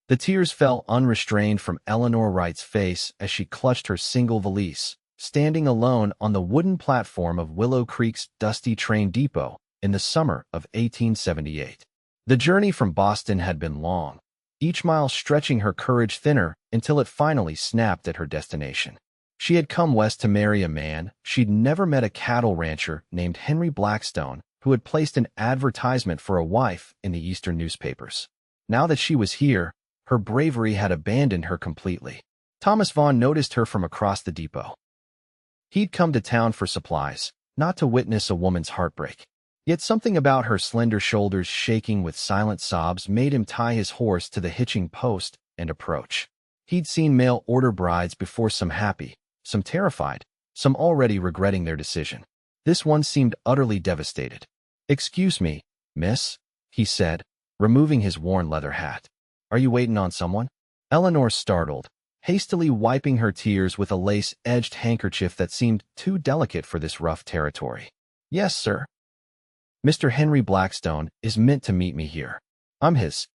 The tears fell unrestrained from Eleanor Wright's face as she clutched her single valise, standing alone on the wooden platform of Willow Creek's dusty train depot in the summer of 1878. The journey from Boston had been long, each mile stretching her courage thinner until it finally snapped at her destination. She had come west to marry a man she'd never met, a cattle rancher named Henry Blackstone, who had placed an advertisement for a wife in the Eastern newspapers. Now that she was here, her bravery had abandoned her completely. Thomas Vaughn noticed her from across the depot. He'd come to town for supplies, not to witness a woman's heartbreak. Yet something about her slender shoulders shaking with silent sobs made him tie his horse to the hitching post and approach. He'd seen mail-order brides before, some happy, some terrified, some already regretting their decision. This one seemed utterly devastated. "Excuse me, miss," he said, removing his worn leather hat. "Are you waiting on someone?" Eleanor startled, hastily wiping her tears with a lace-edged handkerchief that seemed too delicate for this rough territory. "Yes, sir. Mr. Henry Blackstone is meant to meet me here. I'm his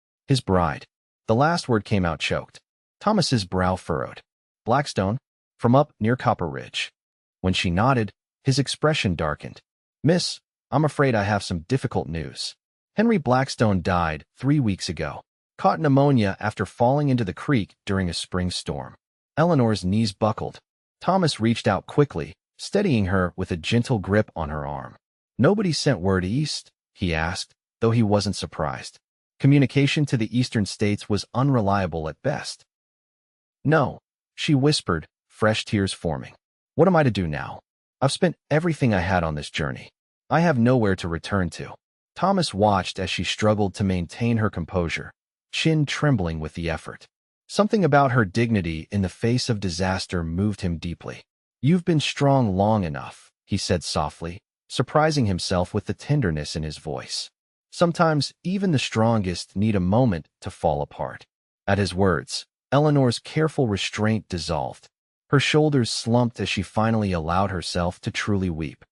bride." The last word came out choked. Thomas's brow furrowed. "Blackstone? From up near Copper Ridge?" When she nodded, his expression darkened. "Miss, I'm afraid I have some difficult news. Henry Blackstone died 3 weeks ago. Caught pneumonia after falling into the creek during a spring storm." Eleanor's knees buckled. Thomas reached out quickly, steadying her with a gentle grip on her arm. "Nobody sent word east?" he asked, though he wasn't surprised. Communication to the eastern states was unreliable at best. "No," she whispered, fresh tears forming. "What am I to do now? I've spent everything I had on this journey. I have nowhere to return to." Thomas watched as she struggled to maintain her composure, chin trembling with the effort. Something about her dignity in the face of disaster moved him deeply. "You've been strong long enough," he said softly, surprising himself with the tenderness in his voice. "Sometimes even the strongest need a moment to fall apart." At his words, Eleanor's careful restraint dissolved. Her shoulders slumped as she finally allowed herself to truly weep.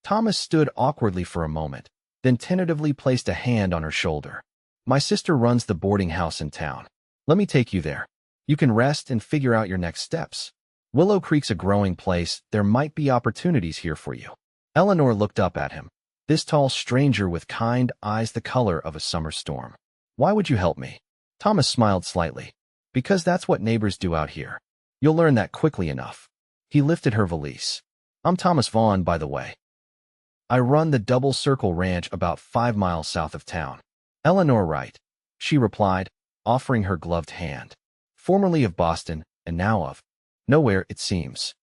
Thomas stood awkwardly for a moment, then tentatively placed a hand on her shoulder. "My sister runs the boarding house in town. Let me take you there. You can rest and figure out your next steps. Willow Creek's a growing place. There might be opportunities here for you." Eleanor looked up at him, this tall stranger with kind eyes the color of a summer storm. "Why would you help me?" Thomas smiled slightly. "Because that's what neighbors do out here. You'll learn that quickly enough." He lifted her valise. "I'm Thomas Vaughn, by the way. I run the Double Circle Ranch about 5 miles south of town." "Eleanor Wright," she replied, offering her gloved hand. "Formerly of Boston, and now of nowhere, it seems."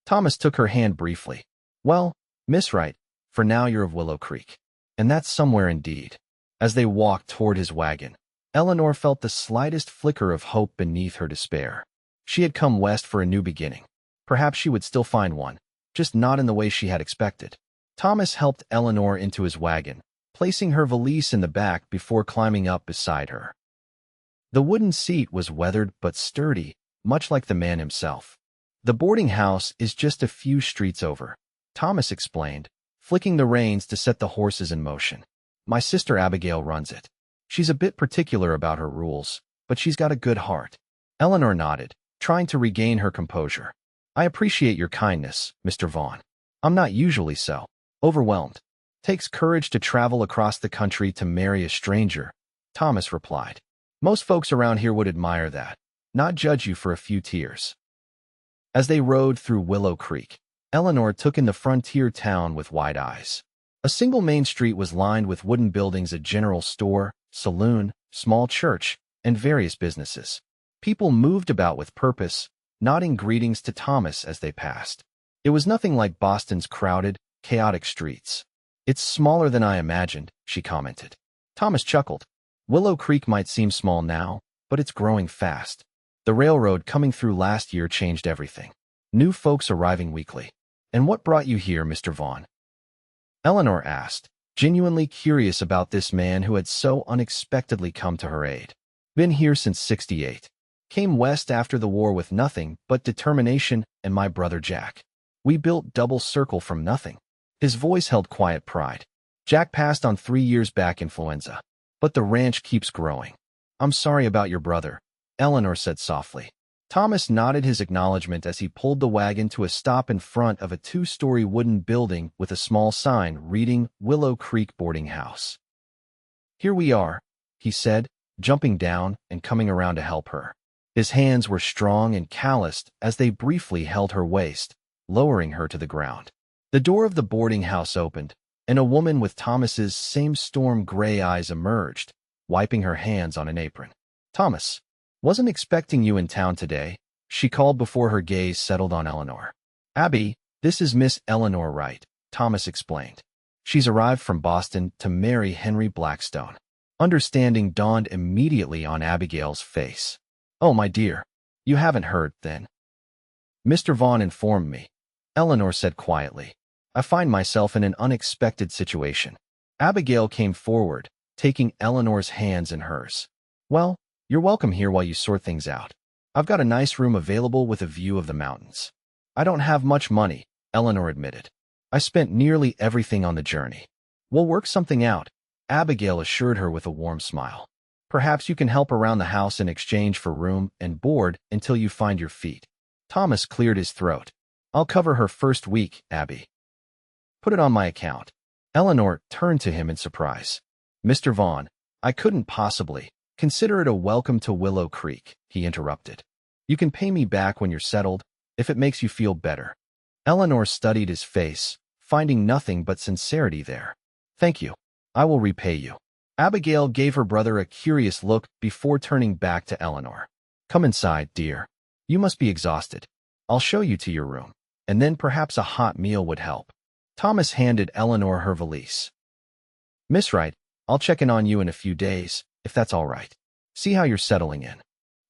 Thomas took her hand briefly. "Well, Miss Wright, for now you're of Willow Creek. And that's somewhere indeed." As they walked toward his wagon, Eleanor felt the slightest flicker of hope beneath her despair. She had come west for a new beginning. Perhaps she would still find one, just not in the way she had expected. Thomas helped Eleanor into his wagon, placing her valise in the back before climbing up beside her. The wooden seat was weathered but sturdy, much like the man himself. "The boarding house is just a few streets over," Thomas explained, flicking the reins to set the horses in motion. "My sister Abigail runs it. She's a bit particular about her rules, but she's got a good heart." Eleanor nodded, trying to regain her composure. "I appreciate your kindness, Mr. Vaughn. I'm not usually so overwhelmed. Takes courage to travel across the country to marry a stranger," Thomas replied. "Most folks around here would admire that, not judge you for a few tears." As they rode through Willow Creek, Eleanor took in the frontier town with wide eyes. A single main street was lined with wooden buildings, a general store, saloon, small church, and various businesses. People moved about with purpose, nodding greetings to Thomas as they passed. It was nothing like Boston's crowded, chaotic streets. "It's smaller than I imagined," she commented. Thomas chuckled. "Willow Creek might seem small now, but it's growing fast. The railroad coming through last year changed everything. New folks arriving weekly." "And what brought you here, Mr. Vaughn?" Eleanor asked, genuinely curious about this man who had so unexpectedly come to her aid. "Been here since '68. Came west after the war with nothing but determination and my brother Jack. We built Double Circle from nothing." His voice held quiet pride. "Jack passed on 3 years back, influenza. But the ranch keeps growing. I'm sorry about your brother, Eleanor said softly. Thomas nodded his acknowledgement as he pulled the wagon to a stop in front of a two-story wooden building with a small sign reading Willow Creek Boarding House. Here we are, he said, jumping down and coming around to help her. His hands were strong and calloused as they briefly held her waist, lowering her to the ground. The door of the boarding house opened, and a woman with Thomas's same storm gray eyes emerged, wiping her hands on an apron. Thomas, wasn't expecting you in town today, she called before her gaze settled on Eleanor. Abby, this is Miss Eleanor Wright, Thomas explained. She's arrived from Boston to marry Henry Blackstone. Understanding dawned immediately on Abigail's face. Oh, my dear, you haven't heard, then? Mr. Vaughn informed me, Eleanor said quietly. I find myself in an unexpected situation. Abigail came forward, taking Eleanor's hands in hers. Well, you're welcome here while you sort things out. I've got a nice room available with a view of the mountains. I don't have much money, Eleanor admitted. I spent nearly everything on the journey. We'll work something out, Abigail assured her with a warm smile. Perhaps you can help around the house in exchange for room and board until you find your feet. Thomas cleared his throat. I'll cover her first week, Abby. Put it on my account. Eleanor turned to him in surprise. Mr. Vaughn, I couldn't possibly. Consider it a welcome to Willow Creek, he interrupted. You can pay me back when you're settled, if it makes you feel better. Eleanor studied his face, finding nothing but sincerity there. Thank you. I will repay you. Abigail gave her brother a curious look before turning back to Eleanor. Come inside, dear. You must be exhausted. I'll show you to your room, and then perhaps a hot meal would help. Thomas handed Eleanor her valise. Miss Wright, I'll check in on you in a few days, if that's all right. See how you're settling in.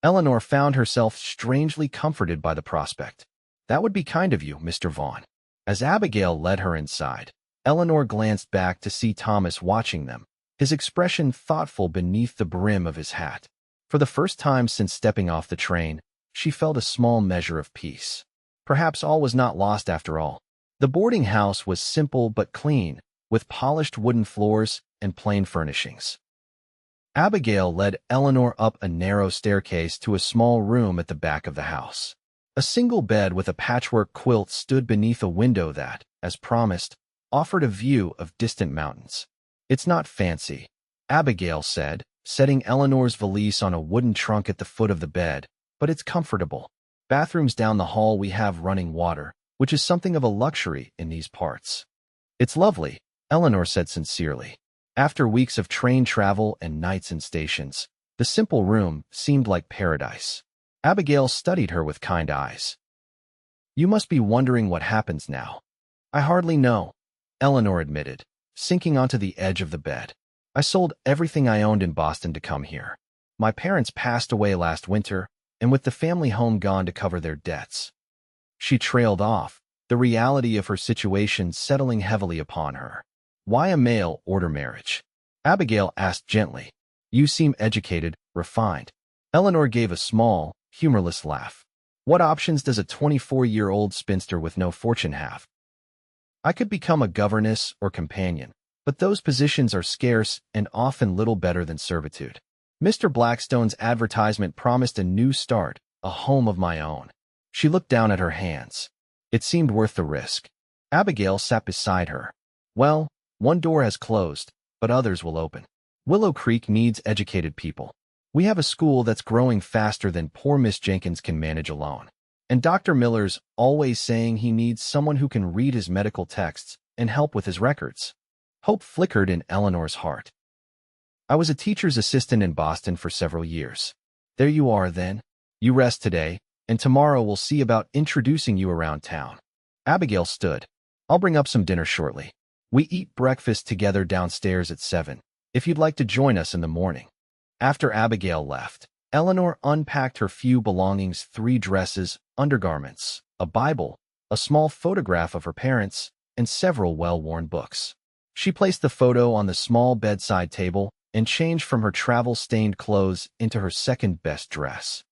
Eleanor found herself strangely comforted by the prospect. That would be kind of you, Mr. Vaughn. As Abigail led her inside, Eleanor glanced back to see Thomas watching them, his expression thoughtful beneath the brim of his hat. For the first time since stepping off the train, she felt a small measure of peace. Perhaps all was not lost after all. The boarding house was simple but clean, with polished wooden floors and plain furnishings. Abigail led Eleanor up a narrow staircase to a small room at the back of the house. A single bed with a patchwork quilt stood beneath a window that, as promised, offered a view of distant mountains. It's not fancy, Abigail said, setting Eleanor's valise on a wooden trunk at the foot of the bed, but it's comfortable. Bathrooms down the hall we have running water, which is something of a luxury in these parts. It's lovely, Eleanor said sincerely. After weeks of train travel and nights in stations, the simple room seemed like paradise. Abigail studied her with kind eyes. You must be wondering what happens now. I hardly know, Eleanor admitted, sinking onto the edge of the bed. I sold everything I owned in Boston to come here. My parents passed away last winter, and with the family home gone to cover their debts. She trailed off, the reality of her situation settling heavily upon her. Why a mail-order marriage? Abigail asked gently. You seem educated, refined. Eleanor gave a small, humorless laugh. What options does a 24-year-old spinster with no fortune have? I could become a governess or companion, but those positions are scarce and often little better than servitude. Mr. Blackstone's advertisement promised a new start, a home of my own. She looked down at her hands. It seemed worth the risk. Abigail sat beside her. Well, one door has closed, but others will open. Willow Creek needs educated people. We have a school that's growing faster than poor Miss Jenkins can manage alone. And Dr. Miller's always saying he needs someone who can read his medical texts and help with his records. Hope flickered in Eleanor's heart. I was a teacher's assistant in Boston for several years. There you are, then. You rest today, and tomorrow we'll see about introducing you around town. Abigail stood. I'll bring up some dinner shortly. We eat breakfast together downstairs at 7, if you'd like to join us in the morning. After Abigail left, Eleanor unpacked her few belongings: 3 dresses, undergarments, a Bible, a small photograph of her parents, and several well-worn books. She placed the photo on the small bedside table and changed from her travel-stained clothes into her second-best dress.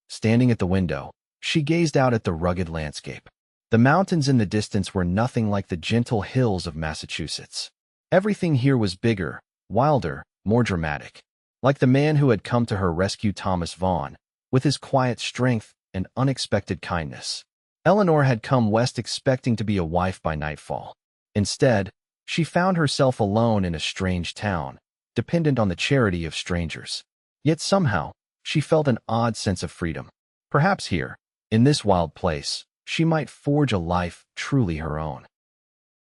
Standing at the window, she gazed out at the rugged landscape. The mountains in the distance were nothing like the gentle hills of Massachusetts. Everything here was bigger, wilder, more dramatic. like the man who had come to her rescue, Thomas Vaughn, with his quiet strength and unexpected kindness. Eleanor had come west expecting to be a wife by nightfall. Instead, she found herself alone in a strange town, dependent on the charity of strangers. Yet somehow, she felt an odd sense of freedom. Perhaps here, in this wild place, she might forge a life truly her own.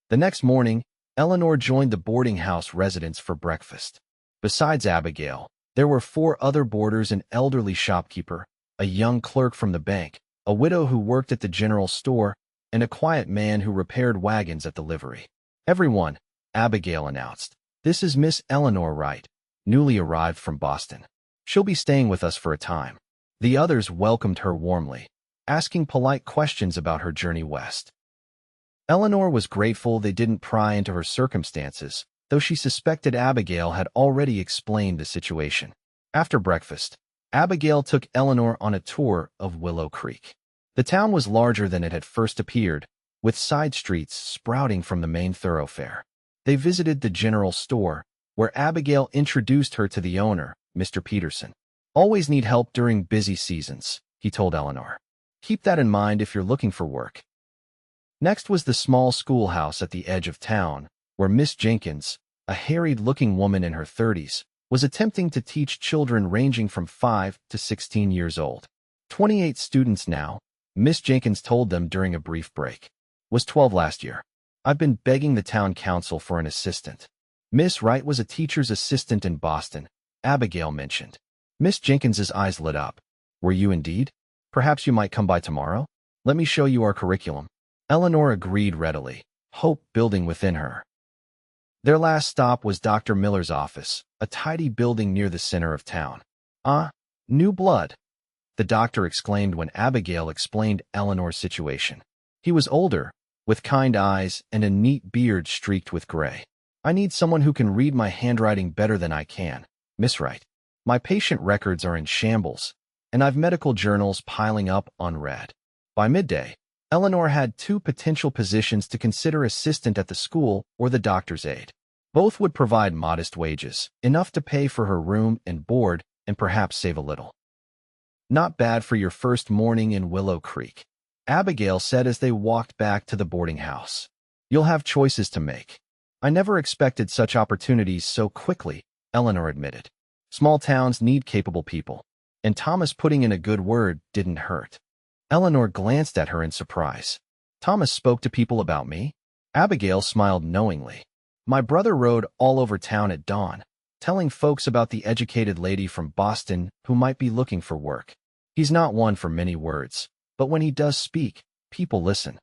The next morning, Eleanor joined the boarding house residents for breakfast. Besides Abigail, there were 4 other boarders: an elderly shopkeeper, a young clerk from the bank, a widow who worked at the general store, and a quiet man who repaired wagons at the livery. "Everyone," Abigail announced. "This is Miss Eleanor Wright, newly arrived from Boston. She'll be staying with us for a time." The others welcomed her warmly, asking polite questions about her journey west. Eleanor was grateful they didn't pry into her circumstances, though she suspected Abigail had already explained the situation. After breakfast, Abigail took Eleanor on a tour of Willow Creek. The town was larger than it had first appeared, with side streets sprouting from the main thoroughfare. They visited the general store, where Abigail introduced her to the owner, Mr. Peterson. "Always need help during busy seasons," he told Eleanor. "Keep that in mind if you're looking for work." Next was the small schoolhouse at the edge of town, where Miss Jenkins, a harried-looking woman in her 30s, was attempting to teach children ranging from 5 to 16 years old. 28 students now, Miss Jenkins told them during a brief break. "Was 12 last year. I've been begging the town council for an assistant." Miss Wright was a teacher's assistant in Boston, Abigail mentioned. Miss Jenkins's eyes lit up. "Were you indeed? Perhaps you might come by tomorrow? Let me show you our curriculum." Eleanor agreed readily, hope building within her. Their last stop was Dr. Miller's office, a tidy building near the center of town. "Ah, new blood," the doctor exclaimed when Abigail explained Eleanor's situation. He was older, with kind eyes and a neat beard streaked with gray. "I need someone who can read my handwriting better than I can, Miss Wright. My patient records are in shambles, and I've medical journals piling up unread." By midday, Eleanor had 2 potential positions to consider: assistant at the school or the doctor's aide. Both would provide modest wages, enough to pay for her room and board and perhaps save a little. "Not bad for your first morning in Willow Creek," Abigail said as they walked back to the boarding house. "You'll have choices to make." "I never expected such opportunities so quickly," Eleanor admitted. "Small towns need capable people, and Thomas putting in a good word didn't hurt." Eleanor glanced at her in surprise. "Thomas spoke to people about me?" Abigail smiled knowingly. "My brother rode all over town at dawn, telling folks about the educated lady from Boston who might be looking for work. He's not one for many words, but when he does speak, people listen."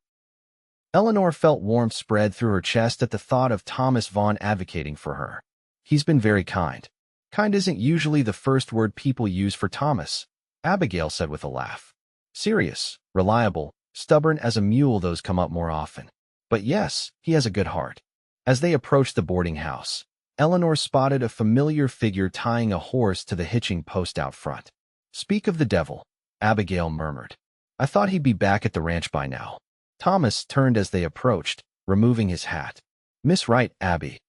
Eleanor felt warmth spread through her chest at the thought of Thomas Vaughn advocating for her. "He's been very kind." "Kind isn't usually the first word people use for Thomas," Abigail said with a laugh. "Serious, reliable, stubborn as a mule, those come up more often. But yes, he has a good heart." As they approached the boarding house, Eleanor spotted a familiar figure tying a horse to the hitching post out front. "Speak of the devil," Abigail murmured. "I thought he'd be back at the ranch by now." Thomas turned as they approached, removing his hat. "Miss Wright, Abby.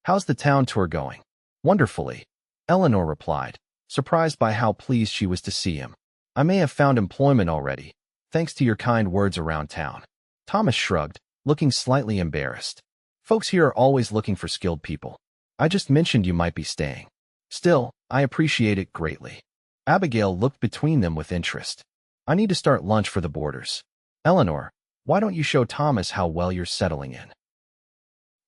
How's the town tour going?" "Wonderfully," Eleanor replied, surprised by how pleased she was to see him. "I may have found employment already, thanks to your kind words around town." Thomas shrugged, looking slightly embarrassed. "Folks here are always looking for skilled people. I just mentioned you might be staying. Still, I appreciate it greatly." Abigail looked between them with interest. "I need to start lunch for the boarders. Eleanor, why don't you show Thomas how well you're settling in?"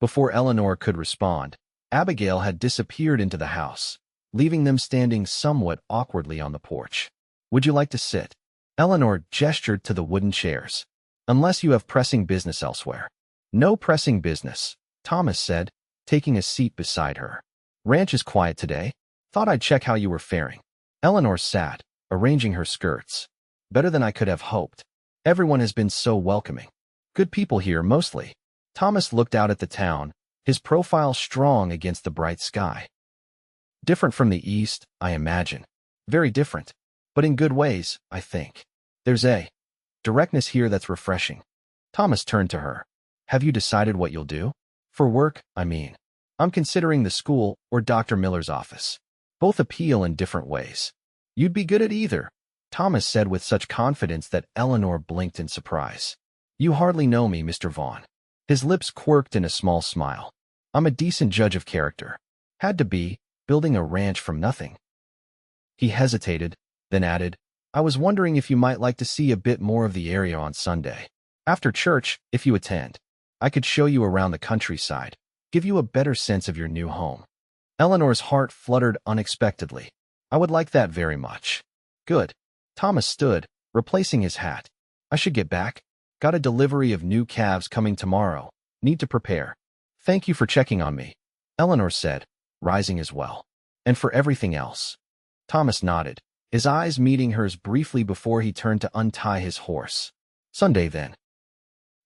Before Eleanor could respond, Abigail had disappeared into the house, leaving them standing somewhat awkwardly on the porch. "Would you like to sit?" Eleanor gestured to the wooden chairs. "Unless you have pressing business elsewhere." "No pressing business," Thomas said, taking a seat beside her. "Ranch is quiet today. Thought I'd check how you were faring." Eleanor sat, arranging her skirts. "Better than I could have hoped. Everyone has been so welcoming. Good people here, mostly." Thomas looked out at the town, his profile strong against the bright sky. "Different from the East, I imagine. Very different. But in good ways, I think. There's a directness here that's refreshing." Thomas turned to her. "Have you decided what you'll do? For work, I mean." "I'm considering the school or Dr. Miller's office. Both appeal in different ways. You'd be good at either, Thomas said with such confidence that Eleanor blinked in surprise. You hardly know me, Mr. Vaughn. His lips quirked in a small smile. I'm a decent judge of character. Had to be, building a ranch from nothing. He hesitated, then added, I was wondering if you might like to see a bit more of the area on Sunday. After church, if you attend, I could show you around the countryside, give you a better sense of your new home. Eleanor's heart fluttered unexpectedly. I would like that very much. Good. Thomas stood, replacing his hat. I should get back. Got a delivery of new calves coming tomorrow. Need to prepare. Thank you for checking on me, Eleanor said, rising as well. And for everything else. Thomas nodded, his eyes meeting hers briefly before he turned to untie his horse. Sunday then.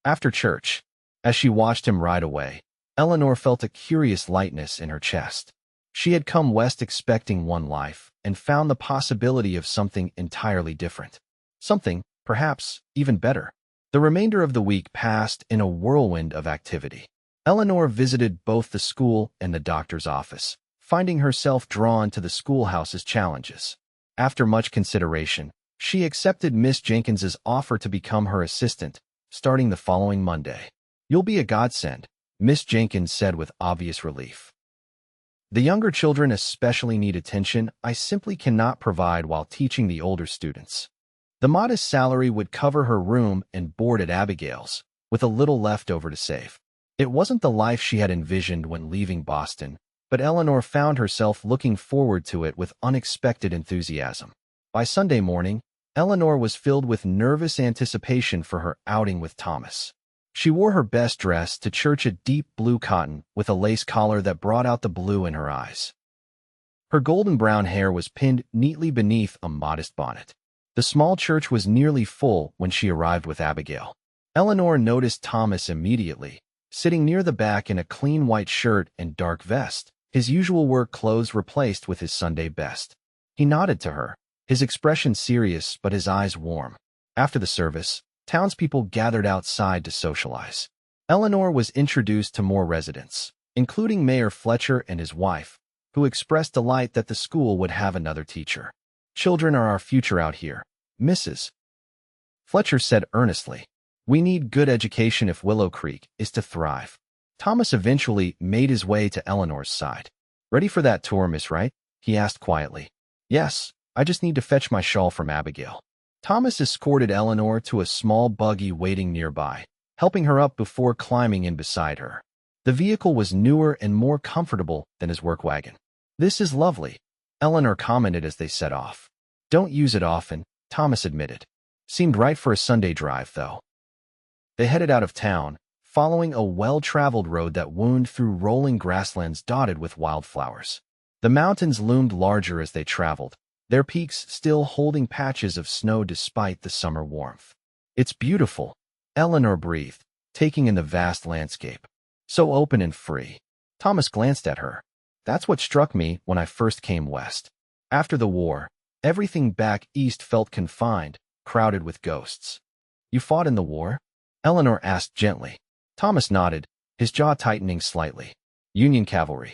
After church, as she watched him ride away, Eleanor felt a curious lightness in her chest. She had come west expecting one life and found the possibility of something entirely different. Something, perhaps, even better. The remainder of the week passed in a whirlwind of activity. Eleanor visited both the school and the doctor's office, finding herself drawn to the schoolhouse's challenges. After much consideration, she accepted Miss Jenkins's offer to become her assistant, starting the following Monday. You'll be a godsend, Miss Jenkins said with obvious relief. The younger children especially need attention I simply cannot provide while teaching the older students. The modest salary would cover her room and board at Abigail's, with a little left over to save. It wasn't the life she had envisioned when leaving Boston, but Eleanor found herself looking forward to it with unexpected enthusiasm. By Sunday morning, Eleanor was filled with nervous anticipation for her outing with Thomas. She wore her best dress to church, a deep blue cotton with a lace collar that brought out the blue in her eyes. Her golden brown hair was pinned neatly beneath a modest bonnet. The small church was nearly full when she arrived with Abigail. Eleanor noticed Thomas immediately, sitting near the back in a clean white shirt and dark vest, his usual work clothes replaced with his Sunday best. He nodded to her, his expression serious but his eyes warm. After the service, townspeople gathered outside to socialize. Eleanor was introduced to more residents, including Mayor Fletcher and his wife, who expressed delight that the school would have another teacher. Children are our future out here, Mrs. Fletcher said earnestly. We need good education if Willow Creek is to thrive. Thomas eventually made his way to Eleanor's side. Ready for that tour, Miss Wright? He asked quietly. Yes, I just need to fetch my shawl from Abigail. Thomas escorted Eleanor to a small buggy waiting nearby, helping her up before climbing in beside her. The vehicle was newer and more comfortable than his work wagon. This is lovely, Eleanor commented as they set off. Don't use it often, Thomas admitted. Seemed right for a Sunday drive, though. They headed out of town, following a well-traveled road that wound through rolling grasslands dotted with wildflowers. The mountains loomed larger as they traveled, their peaks still holding patches of snow despite the summer warmth. It's beautiful, Eleanor breathed, taking in the vast landscape. So open and free. Thomas glanced at her. That's what struck me when I first came west. After the war, everything back east felt confined, crowded with ghosts. You fought in the war? Eleanor asked gently. Thomas nodded, his jaw tightening slightly. Union cavalry.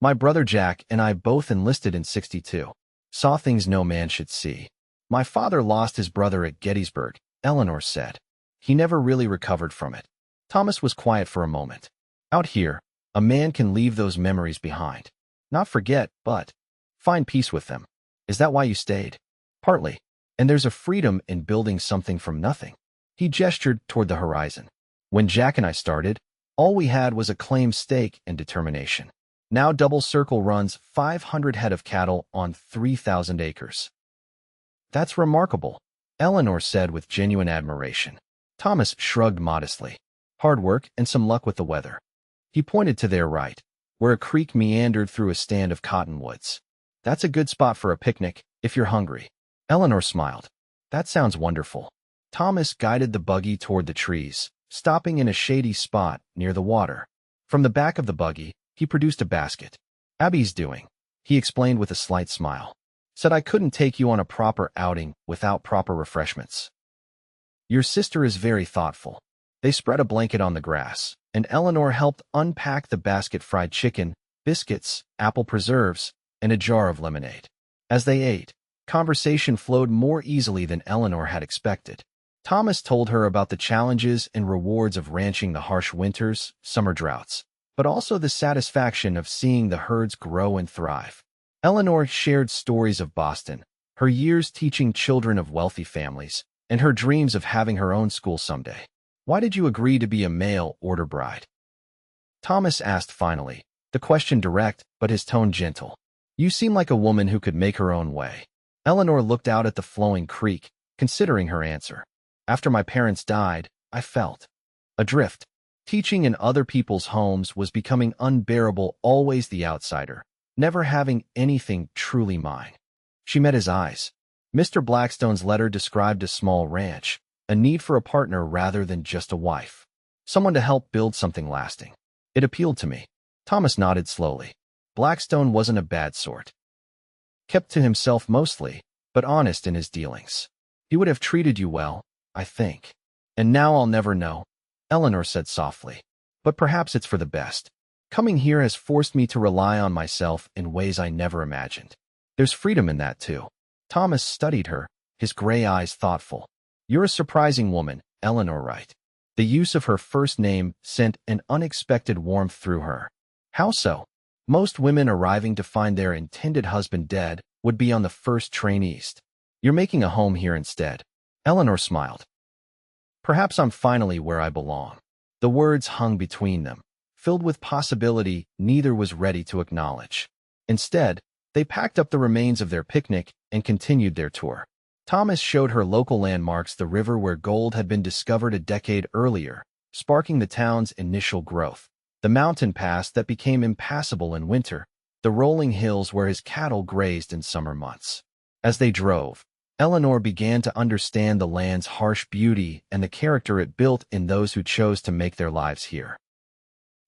My brother Jack and I both enlisted in '62. Saw things no man should see. My father lost his brother at Gettysburg, Eleanor said. He never really recovered from it. Thomas was quiet for a moment. Out here, a man can leave those memories behind. Not forget, but find peace with them. Is that why you stayed? Partly. And there's a freedom in building something from nothing. He gestured toward the horizon. When Jack and I started, all we had was a claim stake and determination. Now Double Circle runs 500 head of cattle on 3,000 acres. That's remarkable, Eleanor said with genuine admiration. Thomas shrugged modestly. Hard work and some luck with the weather. He pointed to their right, where a creek meandered through a stand of cottonwoods. That's a good spot for a picnic, if you're hungry. Eleanor smiled. That sounds wonderful. Thomas guided the buggy toward the trees, stopping in a shady spot near the water. From the back of the buggy, he produced a basket. Abby's doing, he explained with a slight smile. Said I couldn't take you on a proper outing without proper refreshments. Your sister is very thoughtful. They spread a blanket on the grass, and Eleanor helped unpack the basket: fried chicken, biscuits, apple preserves, and a jar of lemonade. As they ate, conversation flowed more easily than Eleanor had expected. Thomas told her about the challenges and rewards of ranching, the harsh winters, summer droughts, but also the satisfaction of seeing the herds grow and thrive. Eleanor shared stories of Boston, her years teaching children of wealthy families, and her dreams of having her own school someday. "Why did you agree to be a mail-order bride?" Thomas asked finally, the question direct, but his tone gentle. "You seem like a woman who could make her own way." Eleanor looked out at the flowing creek, considering her answer. "After my parents died, I felt adrift. Teaching in other people's homes was becoming unbearable, always the outsider, never having anything truly mine." She met his eyes. Mr. Blackstone's letter described a small ranch, a need for a partner rather than just a wife. Someone to help build something lasting. It appealed to me. Thomas nodded slowly. Blackstone wasn't a bad sort. Kept to himself mostly, but honest in his dealings. He would have treated you well, I think. "And now I'll never know," Eleanor said softly. "But perhaps it's for the best. Coming here has forced me to rely on myself in ways I never imagined. There's freedom in that, too." Thomas studied her, his gray eyes thoughtful. "You're a surprising woman, Eleanor Wright." The use of her first name sent an unexpected warmth through her. "How so?" "Most women arriving to find their intended husband dead would be on the first train east. You're making a home here instead." Eleanor smiled. "Perhaps I'm finally where I belong." The words hung between them, filled with possibility neither was ready to acknowledge. Instead, they packed up the remains of their picnic and continued their tour. Thomas showed her local landmarks, the river where gold had been discovered a decade earlier, sparking the town's initial growth, the mountain pass that became impassable in winter, the rolling hills where his cattle grazed in summer months. As they drove, Eleanor began to understand the land's harsh beauty and the character it built in those who chose to make their lives here.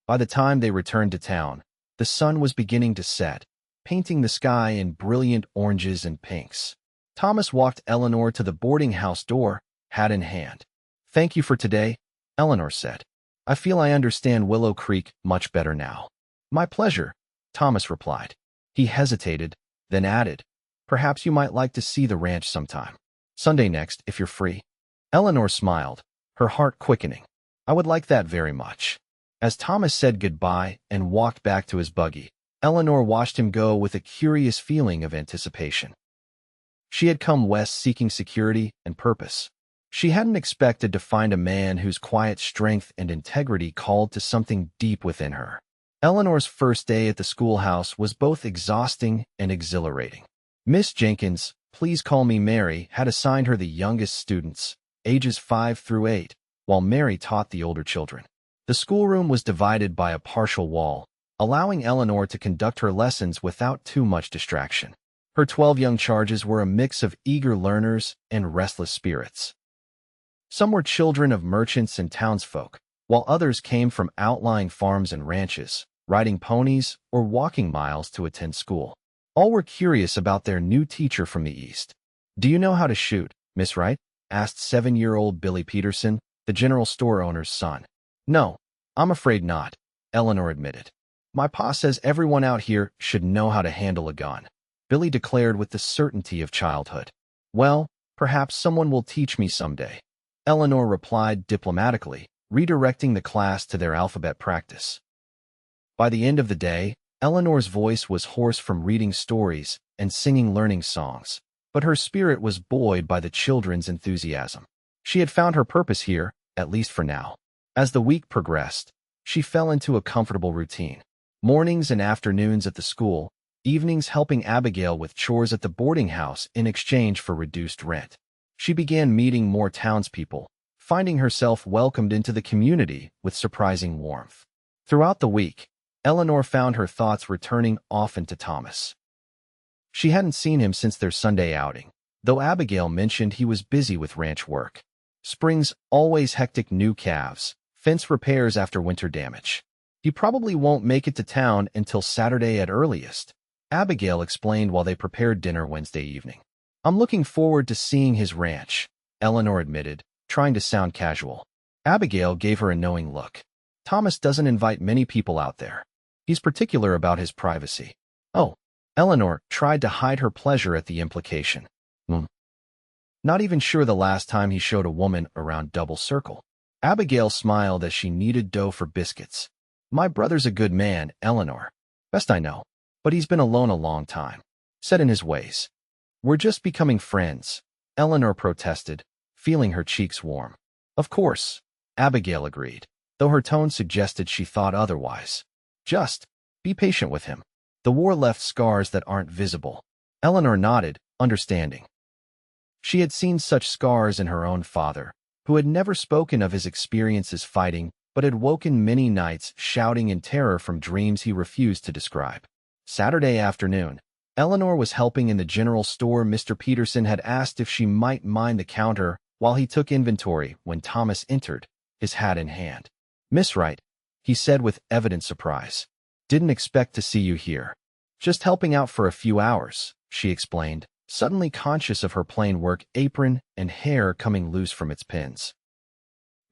By the time they returned to town, the sun was beginning to set, painting the sky in brilliant oranges and pinks. Thomas walked Eleanor to the boarding house door, hat in hand. "Thank you for today," Eleanor said. "I feel I understand Willow Creek much better now." "My pleasure," Thomas replied. He hesitated, then added, "Perhaps you might like to see the ranch sometime. Sunday next, if you're free." Eleanor smiled, her heart quickening. "I would like that very much." As Thomas said goodbye and walked back to his buggy, Eleanor watched him go with a curious feeling of anticipation. She had come west seeking security and purpose. She hadn't expected to find a man whose quiet strength and integrity called to something deep within her. Eleanor's first day at the schoolhouse was both exhausting and exhilarating. Miss Jenkins, please call me Mary, had assigned her the youngest students, ages 5 through 8, while Mary taught the older children. The schoolroom was divided by a partial wall, allowing Eleanor to conduct her lessons without too much distraction. Her 12 young charges were a mix of eager learners and restless spirits. Some were children of merchants and townsfolk, while others came from outlying farms and ranches, riding ponies or walking miles to attend school. All were curious about their new teacher from the east. "Do you know how to shoot, Miss Wright?" asked 7-year-old Billy Peterson, the general store owner's son. "No, I'm afraid not," Eleanor admitted. "My pa says everyone out here should know how to handle a gun," Billy declared with the certainty of childhood. "Well, perhaps someone will teach me someday," Eleanor replied diplomatically, redirecting the class to their alphabet practice. By the end of the day, Eleanor's voice was hoarse from reading stories and singing learning songs, but her spirit was buoyed by the children's enthusiasm. She had found her purpose here, at least for now. As the week progressed, she fell into a comfortable routine. Mornings and afternoons at the school, evenings helping Abigail with chores at the boarding house in exchange for reduced rent. She began meeting more townspeople, finding herself welcomed into the community with surprising warmth. Throughout the week, Eleanor found her thoughts returning often to Thomas. She hadn't seen him since their Sunday outing, though Abigail mentioned he was busy with ranch work. Spring's always hectic, new calves, fence repairs after winter damage. "He probably won't make it to town until Saturday at earliest," Abigail explained while they prepared dinner Wednesday evening. "I'm looking forward to seeing his ranch," Eleanor admitted, trying to sound casual. Abigail gave her a knowing look. "Thomas doesn't invite many people out there. He's particular about his privacy." "Oh, Eleanor tried to hide her pleasure at the implication. Hmm. Not even sure the last time he showed a woman around double circle. Abigail smiled as she kneaded dough for biscuits. My brother's a good man, Eleanor. Best I know. But he's been alone a long time. Set in his ways. We're just becoming friends, Eleanor protested, feeling her cheeks warm. Of course, Abigail agreed, though her tone suggested she thought otherwise. Just be patient with him. The war left scars that aren't visible. Eleanor nodded, understanding. She had seen such scars in her own father, who had never spoken of his experiences fighting, but had woken many nights shouting in terror from dreams he refused to describe. Saturday afternoon, Eleanor was helping in the general store. Mr. Peterson had asked if she might mind the counter while he took inventory when Thomas entered, his hat in hand. Miss Wright, he said with evident surprise. Didn't expect to see you here. Just helping out for a few hours, she explained, suddenly conscious of her plain work apron and hair coming loose from its pins.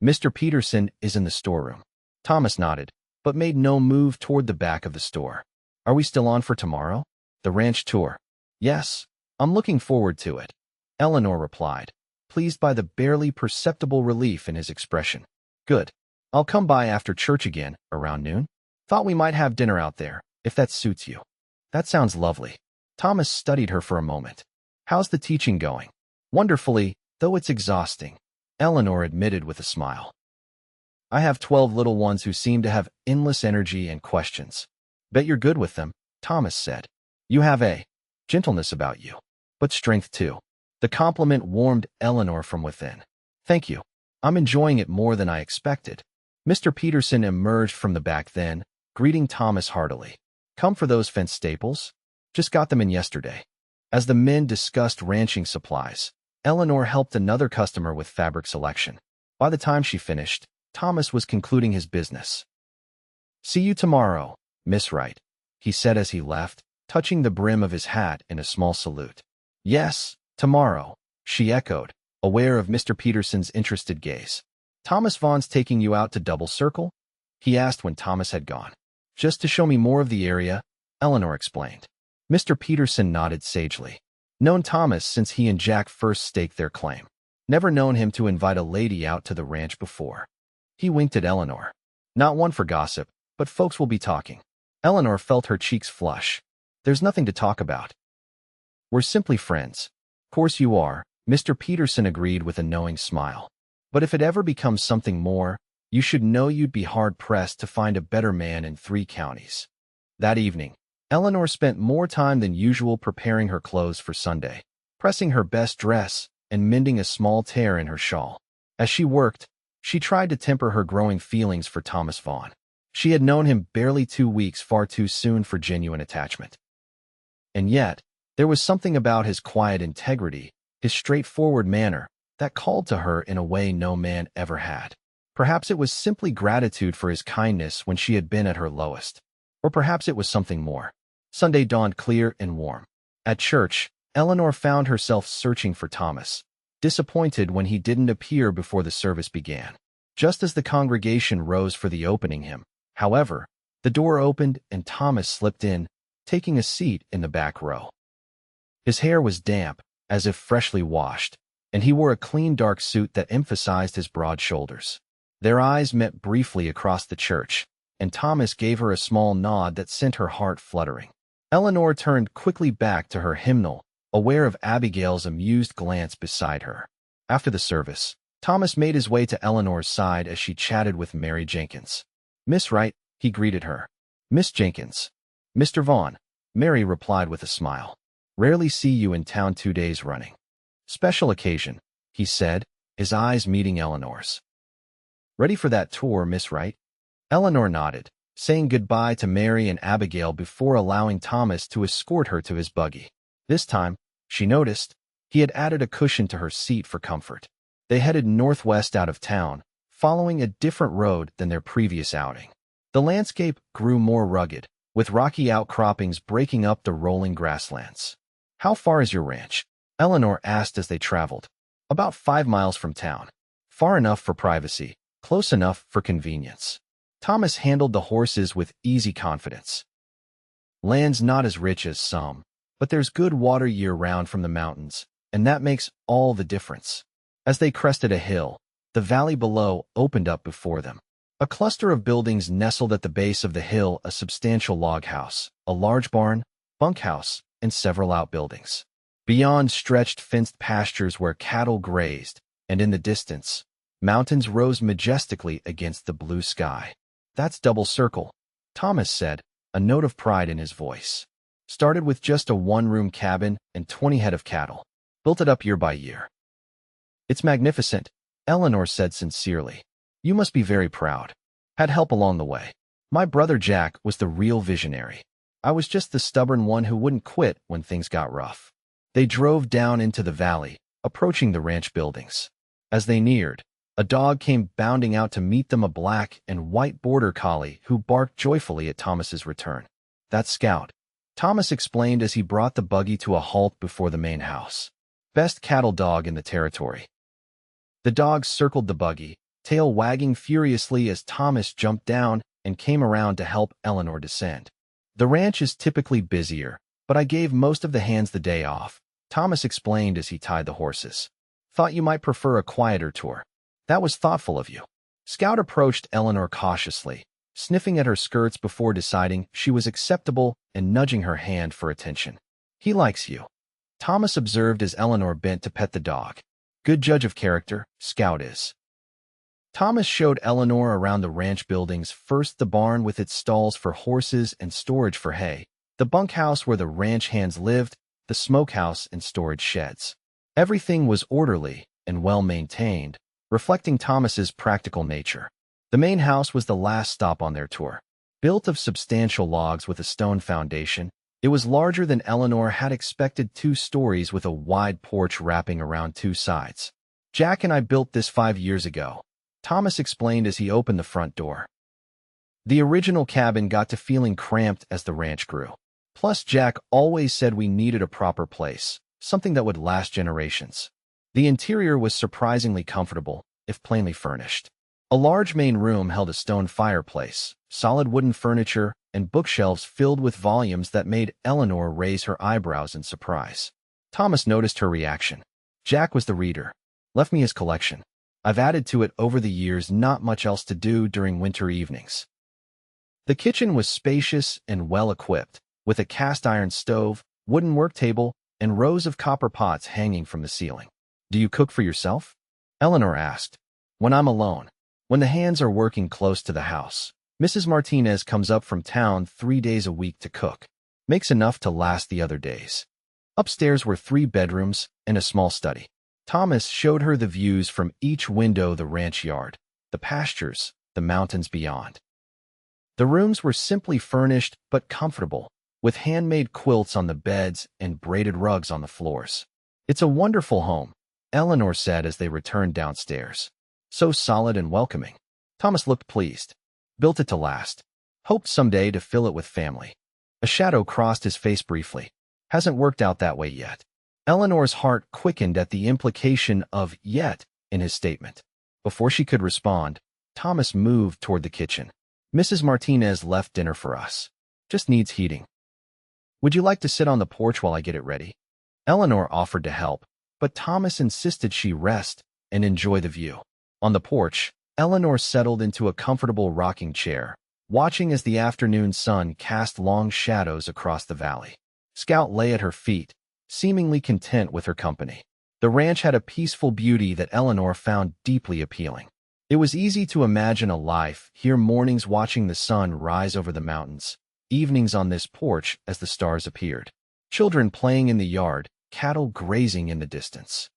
Mr. Peterson is in the storeroom. Thomas nodded, but made no move toward the back of the store. Are we still on for tomorrow? The ranch tour. Yes, I'm looking forward to it, Eleanor replied, pleased by the barely perceptible relief in his expression. Good. I'll come by after church again, around noon. Thought we might have dinner out there, if that suits you. That sounds lovely. Thomas studied her for a moment. How's the teaching going? Wonderfully, though it's exhausting, Eleanor admitted with a smile. I have 12 little ones who seem to have endless energy and questions. Bet you're good with them, Thomas said. You have a gentleness about you, but strength too. The compliment warmed Eleanor from within. Thank you. I'm enjoying it more than I expected. Mr. Peterson emerged from the back then, greeting Thomas heartily. Come for those fence staples? Just got them in yesterday. As the men discussed ranching supplies, Eleanor helped another customer with fabric selection. By the time she finished, Thomas was concluding his business. See you tomorrow, Miss Wright, he said as he left, touching the brim of his hat in a small salute. Yes, tomorrow, she echoed, aware of Mr. Peterson's interested gaze. Thomas Vaughn's taking you out to Double Circle? He asked when Thomas had gone. Just to show me more of the area, Eleanor explained. Mr. Peterson nodded sagely. Known Thomas since he and Jack first staked their claim. Never known him to invite a lady out to the ranch before. He winked at Eleanor. Not one for gossip, but folks will be talking. Eleanor felt her cheeks flush. There's nothing to talk about. We're simply friends. Course you are, Mr. Peterson agreed with a knowing smile. But if it ever becomes something more, you should know you'd be hard-pressed to find a better man in 3 counties. That evening, Eleanor spent more time than usual preparing her clothes for Sunday, pressing her best dress and mending a small tear in her shawl. As she worked, she tried to temper her growing feelings for Thomas Vaughn. She had known him barely 2 weeks, far too soon for genuine attachment. And yet, there was something about his quiet integrity, his straightforward manner, that called to her in a way no man ever had. Perhaps it was simply gratitude for his kindness when she had been at her lowest. Or perhaps it was something more. Sunday dawned clear and warm. At church, Eleanor found herself searching for Thomas, disappointed when he didn't appear before the service began. Just as the congregation rose for the opening hymn, however, the door opened and Thomas slipped in, taking a seat in the back row. His hair was damp, as if freshly washed, and he wore a clean dark suit that emphasized his broad shoulders. Their eyes met briefly across the church, and Thomas gave her a small nod that sent her heart fluttering. Eleanor turned quickly back to her hymnal, aware of Abigail's amused glance beside her. After the service, Thomas made his way to Eleanor's side as she chatted with Mary Jenkins. Miss Wright, he greeted her. Miss Jenkins. Mr. Vaughn, Mary replied with a smile. Rarely see you in town 2 days running. Special occasion, he said, his eyes meeting Eleanor's. Ready for that tour, Miss Wright? Eleanor nodded, saying goodbye to Mary and Abigail before allowing Thomas to escort her to his buggy. This time, she noticed, he had added a cushion to her seat for comfort. They headed northwest out of town, following a different road than their previous outing. The landscape grew more rugged, with rocky outcroppings breaking up the rolling grasslands. How far is your ranch? Eleanor asked as they traveled. About 5 miles from town. Far enough for privacy, close enough for convenience. Thomas handled the horses with easy confidence. Land's not as rich as some, but there's good water year-round from the mountains, and that makes all the difference. As they crested a hill, the valley below opened up before them. A cluster of buildings nestled at the base of the hill, a substantial log house, a large barn, bunkhouse, and several outbuildings. Beyond stretched fenced pastures where cattle grazed, and in the distance, mountains rose majestically against the blue sky. "That's Double Circle," Thomas said, a note of pride in his voice. "Started with just a one-room cabin and 20 head of cattle. Built it up year by year." "It's magnificent," Eleanor said sincerely. "You must be very proud." "Had help along the way. My brother Jack was the real visionary. I was just the stubborn one who wouldn't quit when things got rough." They drove down into the valley, approaching the ranch buildings. As they neared, a dog came bounding out to meet them, a black and white border collie who barked joyfully at Thomas's return. "That's Scout," Thomas explained as he brought the buggy to a halt before the main house. "Best cattle dog in the territory." The dog circled the buggy, tail wagging furiously as Thomas jumped down and came around to help Eleanor descend. "The ranch is typically busier, but I gave most of the hands the day off," Thomas explained as he tied the horses. "Thought you might prefer a quieter tour." "That was thoughtful of you." Scout approached Eleanor cautiously, sniffing at her skirts before deciding she was acceptable and nudging her hand for attention. "He likes you," Thomas observed as Eleanor bent to pet the dog. "Good judge of character, Scout is." Thomas showed Eleanor around the ranch buildings, first the barn with its stalls for horses and storage for hay, the bunkhouse where the ranch hands lived, the smokehouse and storage sheds. Everything was orderly and well-maintained, reflecting Thomas's practical nature. The main house was the last stop on their tour. Built of substantial logs with a stone foundation, it was larger than Eleanor had expected, 2 stories with a wide porch wrapping around 2 sides. "Jack and I built this 5 years ago," Thomas explained as he opened the front door. The original cabin got to feeling cramped as the ranch grew. Plus, Jack always said we needed a proper place, something that would last generations. The interior was surprisingly comfortable, if plainly furnished. A large main room held a stone fireplace, solid wooden furniture, and bookshelves filled with volumes that made Eleanor raise her eyebrows in surprise. Thomas noticed her reaction. "Jack was the reader. Left me his collection. I've added to it over the years, not much else to do during winter evenings." The kitchen was spacious and well-equipped, with a cast-iron stove, wooden work table, and rows of copper pots hanging from the ceiling. "Do you cook for yourself?" Eleanor asked. "When I'm alone. When the hands are working close to the house. Mrs. Martinez comes up from town 3 days a week to cook. Makes enough to last the other days." Upstairs were 3 bedrooms and a small study. Thomas showed her the views from each window, the ranch yard, the pastures, the mountains beyond. The rooms were simply furnished but comfortable, with handmade quilts on the beds and braided rugs on the floors. "It's a wonderful home," Eleanor said as they returned downstairs. "So solid and welcoming." Thomas looked pleased. "Built it to last. Hoped someday to fill it with family." A shadow crossed his face briefly. "Hasn't worked out that way yet." Eleanor's heart quickened at the implication of "yet" in his statement. Before she could respond, Thomas moved toward the kitchen. "Mrs. Martinez left dinner for us. Just needs heating. Would you like to sit on the porch while I get it ready?" Eleanor offered to help, but Thomas insisted she rest and enjoy the view. On the porch, Eleanor settled into a comfortable rocking chair, watching as the afternoon sun cast long shadows across the valley. Scout lay at her feet, seemingly content with her company. The ranch had a peaceful beauty that Eleanor found deeply appealing. It was easy to imagine a life here, mornings watching the sun rise over the mountains, evenings on this porch as the stars appeared, children playing in the yard, cattle grazing in the distance.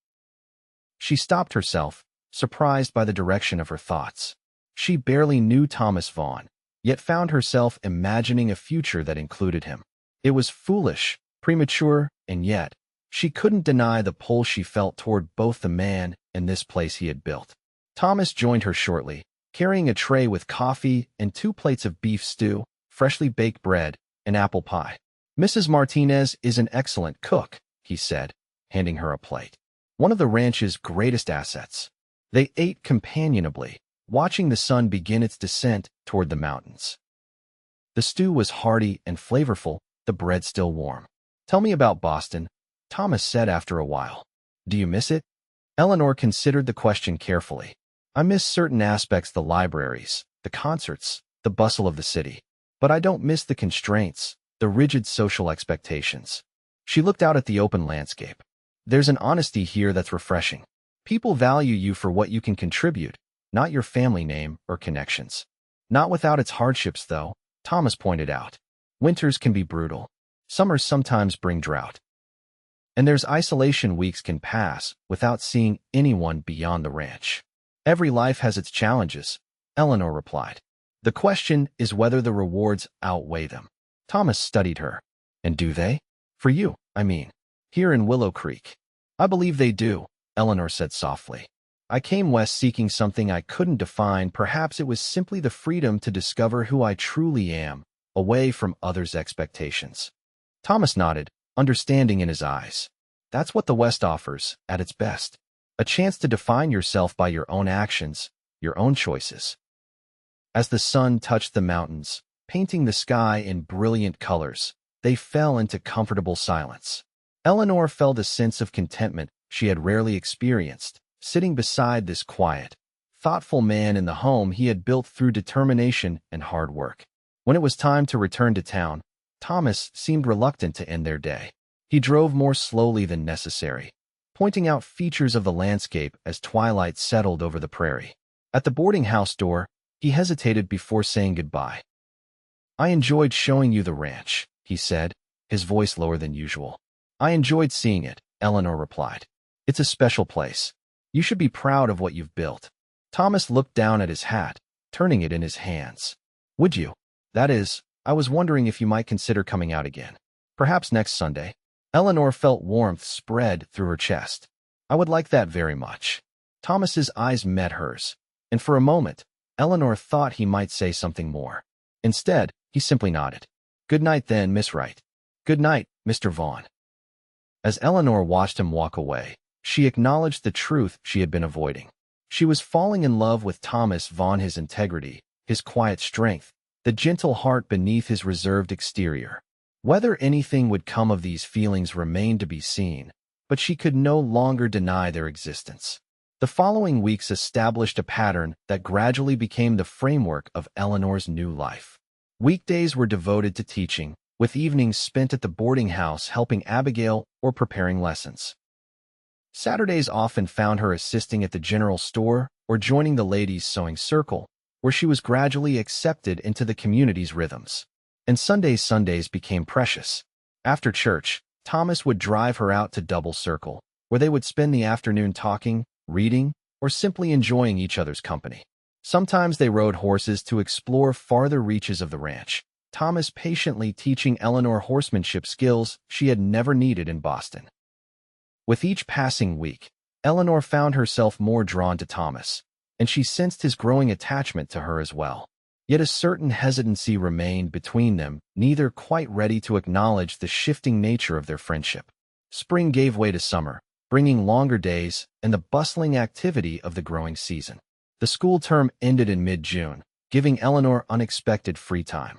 She stopped herself, surprised by the direction of her thoughts. She barely knew Thomas Vaughn, yet found herself imagining a future that included him. It was foolish, premature, and yet, she couldn't deny the pull she felt toward both the man and this place he had built. Thomas joined her shortly, carrying a tray with coffee and 2 plates of beef stew, freshly baked bread, and apple pie. "Mrs. Martinez is an excellent cook," he said, handing her a plate. "One of the ranch's greatest assets." They ate companionably, watching the sun begin its descent toward the mountains. The stew was hearty and flavorful, the bread still warm. Tell me about Boston, Thomas said after a while. Do you miss it? Eleanor considered the question carefully. I miss certain aspects, the libraries, the concerts, the bustle of the city. But I don't miss the constraints, the rigid social expectations. She looked out at the open landscape. There's an honesty here that's refreshing. People value you for what you can contribute, not your family name or connections. Not without its hardships, though, Thomas pointed out. Winters can be brutal. Summers sometimes bring drought. And there's isolation. Weeks can pass without seeing anyone beyond the ranch. Every life has its challenges, Eleanor replied. The question is whether the rewards outweigh them. Thomas studied her. And do they? For you, I mean. Here in Willow Creek. I believe they do, Eleanor said softly. I came west seeking something I couldn't define. Perhaps it was simply the freedom to discover who I truly am, away from others' expectations. Thomas nodded, understanding in his eyes. That's what the West offers, at its best. A chance to define yourself by your own actions, your own choices. As the sun touched the mountains, painting the sky in brilliant colors, they fell into comfortable silence. Eleanor felt a sense of contentment she had rarely experienced, sitting beside this quiet, thoughtful man in the home he had built through determination and hard work. When it was time to return to town, Thomas seemed reluctant to end their day. He drove more slowly than necessary, pointing out features of the landscape as twilight settled over the prairie. At the boarding house door, he hesitated before saying goodbye. I enjoyed showing you the ranch, he said, his voice lower than usual. I enjoyed seeing it, Eleanor replied. It's a special place. You should be proud of what you've built. Thomas looked down at his hat, turning it in his hands. Would you? That is, I was wondering if you might consider coming out again. Perhaps next Sunday. Eleanor felt warmth spread through her chest. I would like that very much. Thomas's eyes met hers, and for a moment, Eleanor thought he might say something more. Instead, he simply nodded. Good night then, Miss Wright. Good night, Mr. Vaughn. As Eleanor watched him walk away, she acknowledged the truth she had been avoiding. She was falling in love with Thomas Vaughn, his integrity, his quiet strength, the gentle heart beneath his reserved exterior. Whether anything would come of these feelings remained to be seen, but she could no longer deny their existence. The following weeks established a pattern that gradually became the framework of Eleanor's new life. Weekdays were devoted to teaching, with evenings spent at the boarding house helping Abigail or preparing lessons. Saturdays often found her assisting at the general store or joining the ladies' sewing circle, where she was gradually accepted into the community's rhythms. And Sundays became precious. After church, Thomas would drive her out to Double Circle, where they would spend the afternoon talking, reading, or simply enjoying each other's company. Sometimes they rode horses to explore farther reaches of the ranch, Thomas patiently teaching Eleanor horsemanship skills she had never needed in Boston. With each passing week, Eleanor found herself more drawn to Thomas, and she sensed his growing attachment to her as well. Yet a certain hesitancy remained between them, neither quite ready to acknowledge the shifting nature of their friendship. Spring gave way to summer, bringing longer days and the bustling activity of the growing season. The school term ended in mid-June, giving Eleanor unexpected free time.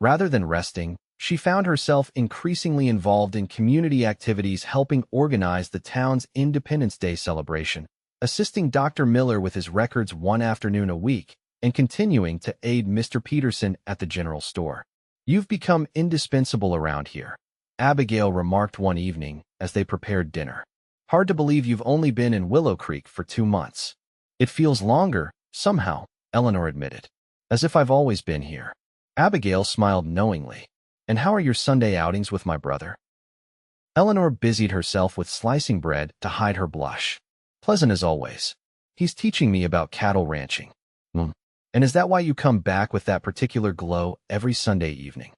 Rather than resting, she found herself increasingly involved in community activities, helping organize the town's Independence Day celebration, assisting Dr. Miller with his records one afternoon a week, and continuing to aid Mr. Peterson at the general store. You've become indispensable around here, Abigail remarked one evening as they prepared dinner. Hard to believe you've only been in Willow Creek for 2 months. It feels longer, somehow, Eleanor admitted. As if I've always been here. Abigail smiled knowingly. And how are your Sunday outings with my brother? Eleanor busied herself with slicing bread to hide her blush. Pleasant as always. He's teaching me about cattle ranching. And is that why you come back with that particular glow every Sunday evening?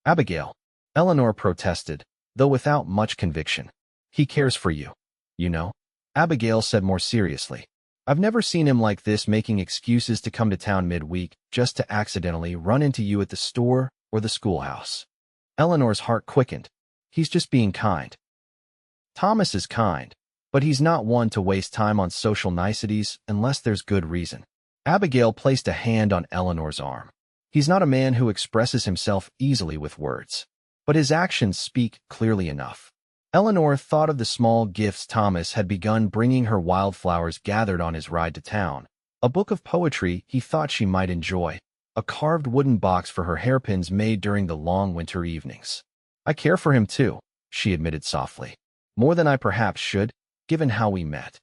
Abigail, Eleanor protested, though without much conviction. He cares for you, you know. Abigail said more seriously. I've never seen him like this, making excuses to come to town midweek just to accidentally run into you at the store or the schoolhouse. Eleanor's heart quickened. He's just being kind. Thomas is kind, but he's not one to waste time on social niceties unless there's good reason. Abigail placed a hand on Eleanor's arm. He's not a man who expresses himself easily with words. but his actions speak clearly enough. Eleanor thought of the small gifts Thomas had begun bringing her wildflowers gathered on his ride to town, a book of poetry he thought she might enjoy, a carved wooden box for her hairpins made during the long winter evenings. "I care for him too," she admitted softly. "More than I perhaps should, given how we met."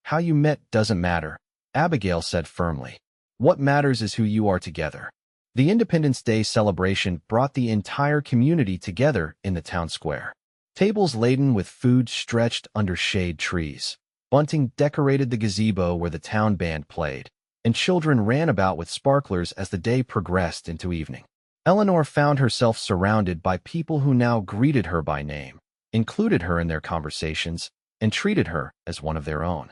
"How you met doesn't matter," Abigail said firmly. "What matters is who you are together." The Independence Day celebration brought the entire community together in the town square. Tables laden with food stretched under shade trees. Bunting decorated the gazebo where the town band played, and children ran about with sparklers as the day progressed into evening. Eleanor found herself surrounded by people who now greeted her by name, included her in their conversations, and treated her as one of their own.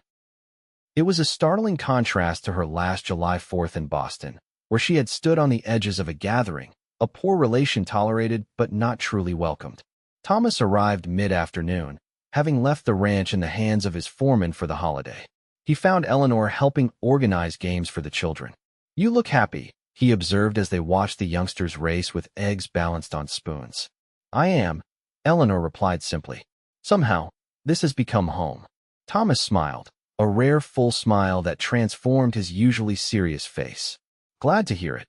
It was a startling contrast to her last July 4th in Boston, where she had stood on the edges of a gathering, a poor relation tolerated but not truly welcomed. Thomas arrived mid-afternoon, having left the ranch in the hands of his foreman for the holiday. He found Eleanor helping organize games for the children. "You look happy," he observed as they watched the youngsters race with eggs balanced on spoons. "I am," Eleanor replied simply. "Somehow, this has become home." Thomas smiled, a rare full smile that transformed his usually serious face. "Glad to hear it."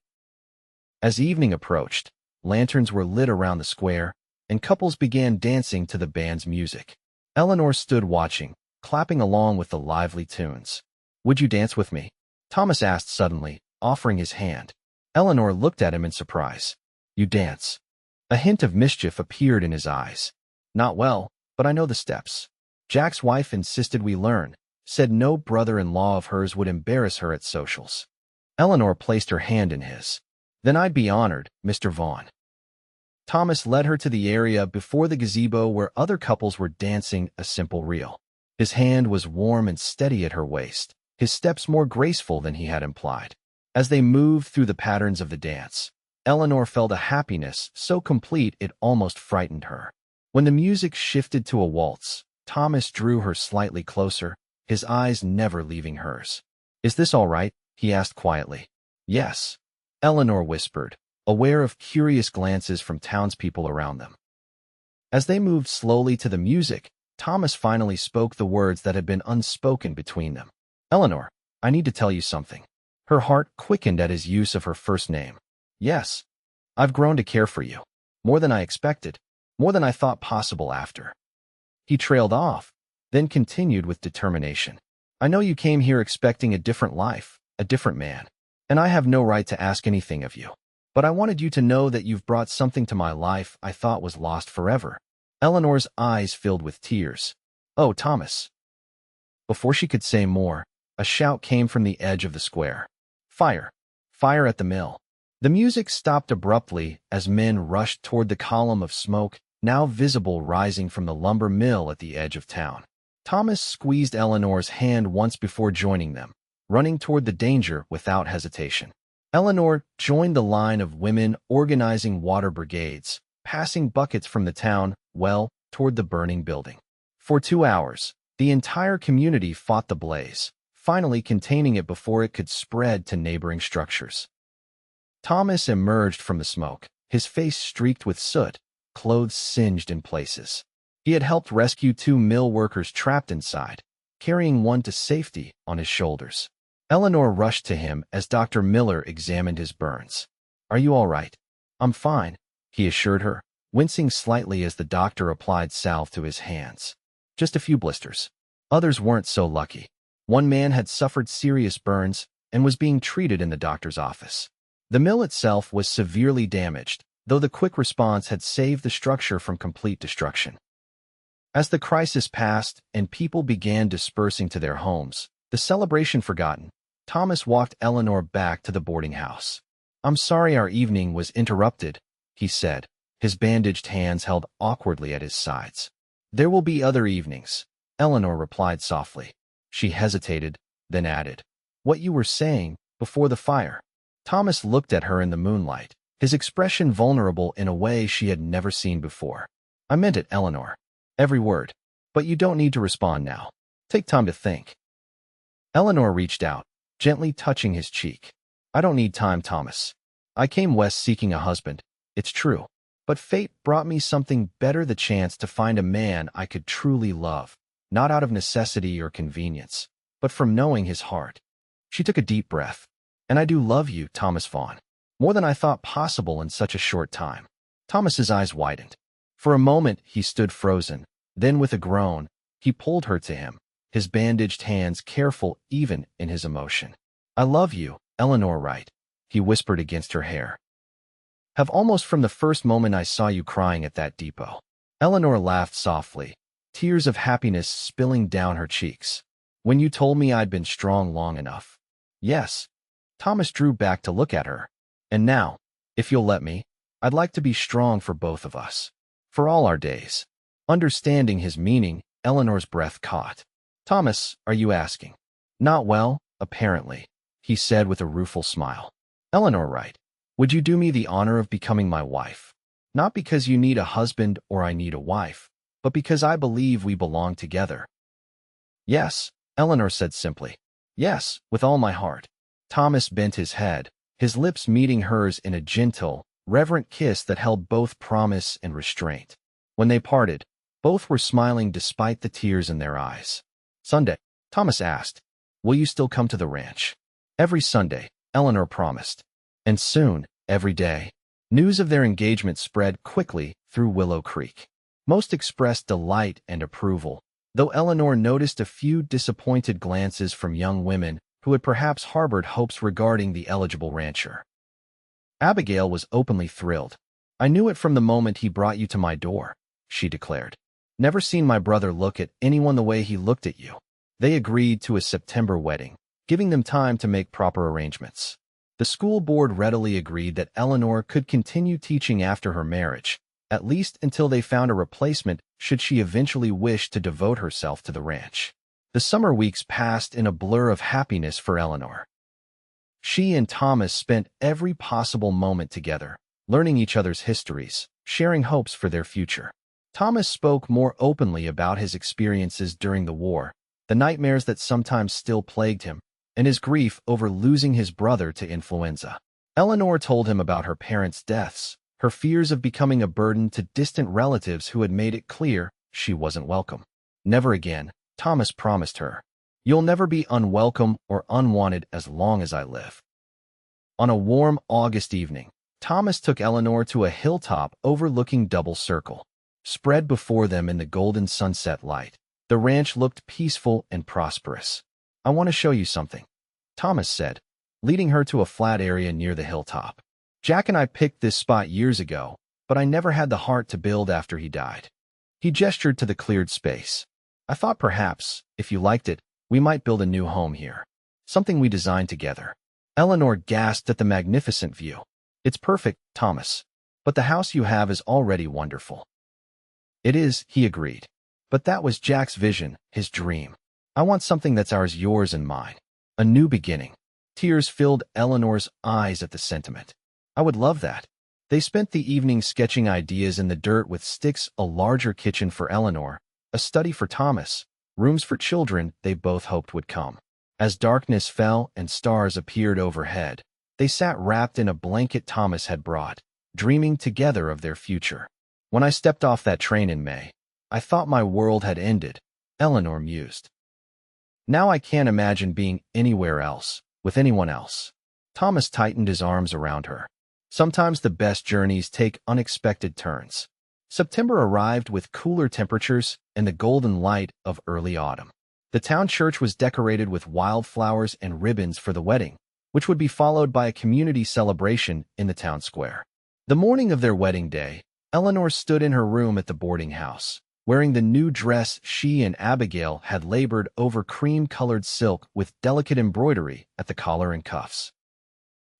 As evening approached, lanterns were lit around the square, and couples began dancing to the band's music. Eleanor stood watching, clapping along with the lively tunes. "Would you dance with me?" Thomas asked suddenly, offering his hand. Eleanor looked at him in surprise. "You dance?" A hint of mischief appeared in his eyes. "Not well, but I know the steps. Jack's wife insisted we learn, said no brother-in-law of hers would embarrass her at socials." Eleanor placed her hand in his. "Then I'd be honored, Mr. Vaughn." Thomas led her to the area before the gazebo where other couples were dancing a simple reel. His hand was warm and steady at her waist, his steps more graceful than he had implied. As they moved through the patterns of the dance, Eleanor felt a happiness so complete it almost frightened her. When the music shifted to a waltz, Thomas drew her slightly closer, his eyes never leaving hers. "Is this all right?" he asked quietly. "Yes," Eleanor whispered, aware of curious glances from townspeople around them. As they moved slowly to the music, Thomas finally spoke the words that had been unspoken between them. "Eleanor, I need to tell you something." Her heart quickened at his use of her first name. "Yes, I've grown to care for you. More than I expected, more than I thought possible after." He trailed off, then continued with determination. "I know you came here expecting a different life, a different man, and I have no right to ask anything of you. But I wanted you to know that you've brought something to my life I thought was lost forever." Eleanor's eyes filled with tears. "Oh, Thomas." Before she could say more, a shout came from the edge of the square. "Fire! Fire at the mill!" The music stopped abruptly as men rushed toward the column of smoke, now visible rising from the lumber mill at the edge of town. Thomas squeezed Eleanor's hand once before joining them, running toward the danger without hesitation. Eleanor joined the line of women organizing water brigades, passing buckets from the town well toward the burning building. For 2 hours, the entire community fought the blaze, finally containing it before it could spread to neighboring structures. Thomas emerged from the smoke, his face streaked with soot, clothes singed in places. He had helped rescue 2 mill workers trapped inside, carrying one to safety on his shoulders. Eleanor rushed to him as Dr. Miller examined his burns. "Are you all right?" "I'm fine," he assured her, wincing slightly as the doctor applied salve to his hands. "Just a few blisters." Others weren't so lucky. One man had suffered serious burns and was being treated in the doctor's office. The mill itself was severely damaged, though the quick response had saved the structure from complete destruction. As the crisis passed and people began dispersing to their homes, the celebration forgotten, Thomas walked Eleanor back to the boarding house. "I'm sorry our evening was interrupted," he said, his bandaged hands held awkwardly at his sides. "There will be other evenings," Eleanor replied softly. She hesitated, then added, "What you were saying, before the fire." Thomas looked at her in the moonlight, his expression vulnerable in a way she had never seen before. "I meant it, Eleanor. Every word. But you don't need to respond now. Take time to think." Eleanor reached out, gently touching his cheek. "I don't need time, Thomas. I came west seeking a husband. It's true. But fate brought me something better, the chance to find a man I could truly love, not out of necessity or convenience, but from knowing his heart. She took a deep breath. And I do love you, Thomas Vaughn, more than I thought possible in such a short time. Thomas's eyes widened. For a moment, he stood frozen. Then, with a groan, he pulled her to him, his bandaged hands careful even in his emotion. I love you, Eleanor Wright, he whispered against her hair. Have almost from the first moment I saw you crying at that depot. Eleanor laughed softly, tears of happiness spilling down her cheeks. When you told me I'd been strong long enough. Yes. Thomas drew back to look at her. And now, if you'll let me, I'd like to be strong for both of us. For all our days. Understanding his meaning, Eleanor's breath caught. Thomas, are you asking? Not well, apparently, he said with a rueful smile. Eleanor Wright, would you do me the honor of becoming my wife? Not because you need a husband or I need a wife, but because I believe we belong together. Yes, Eleanor said simply. Yes, with all my heart. Thomas bent his head, his lips meeting hers in a gentle, reverent kiss that held both promise and restraint. When they parted, both were smiling despite the tears in their eyes. Sunday, Thomas asked, will you still come to the ranch? Every Sunday, Eleanor promised. And soon, every day. News of their engagement spread quickly through Willow Creek. Most expressed delight and approval, though Eleanor noticed a few disappointed glances from young women who had perhaps harbored hopes regarding the eligible rancher. Abigail was openly thrilled. I knew it from the moment he brought you to my door, she declared. Never seen my brother look at anyone the way he looked at you. They agreed to a September wedding, giving them time to make proper arrangements. The school board readily agreed that Eleanor could continue teaching after her marriage, at least until they found a replacement should she eventually wish to devote herself to the ranch. The summer weeks passed in a blur of happiness for Eleanor. She and Thomas spent every possible moment together, learning each other's histories, sharing hopes for their future. Thomas spoke more openly about his experiences during the war, the nightmares that sometimes still plagued him, and his grief over losing his brother to influenza. Eleanor told him about her parents' deaths, her fears of becoming a burden to distant relatives who had made it clear she wasn't welcome. Never again, Thomas promised her. You'll never be unwelcome or unwanted as long as I live. On a warm August evening, Thomas took Eleanor to a hilltop overlooking Double Circle. Spread before them in the golden sunset light, the ranch looked peaceful and prosperous. I want to show you something, Thomas said, leading her to a flat area near the hilltop. Jack and I picked this spot years ago, but I never had the heart to build after he died. He gestured to the cleared space. I thought perhaps, if you liked it, we might build a new home here. Something we designed together. Eleanor gasped at the magnificent view. It's perfect, Thomas. But the house you have is already wonderful. It is, he agreed. But that was Jack's vision, his dream. I want something that's ours, yours and mine. A new beginning. Tears filled Eleanor's eyes at the sentiment. I would love that. They spent the evening sketching ideas in the dirt with sticks, a larger kitchen for Eleanor, a study for Thomas, rooms for children they both hoped would come. As darkness fell and stars appeared overhead, they sat wrapped in a blanket Thomas had brought, dreaming together of their future. When I stepped off that train in May, I thought my world had ended, Eleanor mused. Now I can't imagine being anywhere else, with anyone else. Thomas tightened his arms around her. Sometimes the best journeys take unexpected turns. September arrived with cooler temperatures and the golden light of early autumn. The town church was decorated with wildflowers and ribbons for the wedding, which would be followed by a community celebration in the town square. The morning of their wedding day, Eleanor stood in her room at the boarding house, wearing the new dress she and Abigail had labored over cream-colored silk with delicate embroidery at the collar and cuffs.